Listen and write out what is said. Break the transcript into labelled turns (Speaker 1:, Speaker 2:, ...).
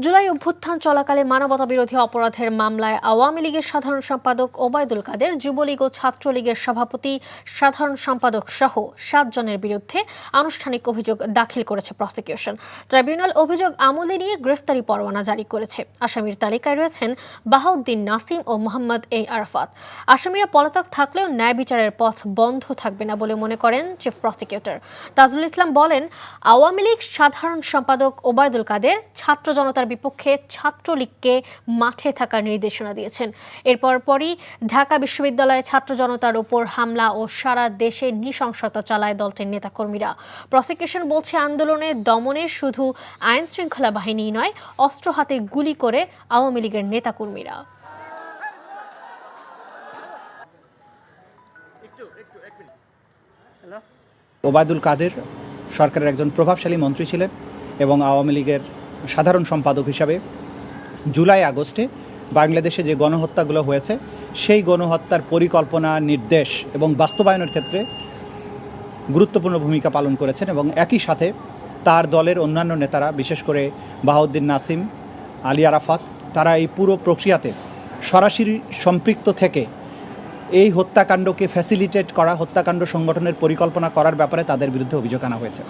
Speaker 1: জুলাই অভ্যুত্থান চলাকালে মানবতাবিরোধী অপরাধের মামলায় আওয়ামী লীগের সাধারণ সম্পাদক ওবায়দুল কাদের, যুবলীগ ও ছাত্রলীগের সভাপতি, সাধারণ সম্পাদক সহ 7 জনের বিরুদ্ধে আনুষ্ঠানিক অভিযোগ দাখিল করেছে প্রসিকিউশন। ট্রাইব্যুনাল অভিযোগ আমলে নিয়ে গ্রেফতারি পরোয়ানা জারি করেছে। আসামির তালিকায় রয়েছেন বাহাউদ্দিন নাসিম ও মোহাম্মদ এ আরাফাত। আসামিরা পলাতক থাকলেও ন্যায় বিচারের পথ বন্ধ থাকবে না বলে মনে করেন চিফ প্রসিকিউটর তাজুল ইসলাম। বলেন, আওয়ামী লীগ সাধারণ সম্পাদক ওবায়দুল কাদের ছাত্র জনতার বিপক্ষে ছাত্রলীগকে মাঠে থাকার নির্দেশনা দিয়েছেন। এরপরই ঢাকা বিশ্ববিদ্যালয়ে ছাত্র জনতার উপর হামলা ও সারা দেশে নৃশংসতা চালায় দলটির নেতাকর্মীরা। প্রসিকিউশন বলছে, আন্দোলনে দমনে শুধু আইন শৃঙ্খলা বাহিনী নয়, অস্ত্র হাতে গুলি করে আওয়ামী লীগের নেতাকর্মীরা।
Speaker 2: ওবায়দুল কাদের সরকারের একজন প্রভাবশালী মন্ত্রী ছিলেন এবং আওয়ামী লীগের সাধারণ সম্পাদক হিসাবে জুলাই আগস্টে বাংলাদেশে যে গণহত্যাগুলো হয়েছে সেই গণহত্যার পরিকল্পনা, নির্দেশ এবং বাস্তবায়নের ক্ষেত্রে গুরুত্বপূর্ণ ভূমিকা পালন করেছেন এবং একই সাথে তার দলের অন্যান্য নেতারা, বিশেষ করে বাহাউদ্দিন নাসিম, আলী আরাফাত, তারা এই পুরো প্রক্রিয়াতে সরাসরি সম্পৃক্ত থেকে এই হত্যাকাণ্ডকে ফ্যাসিলিটেট করা, হত্যাকাণ্ড সংগঠনের পরিকল্পনা করার ব্যাপারে তাদের বিরুদ্ধে অভিযোগ আনা হয়েছে।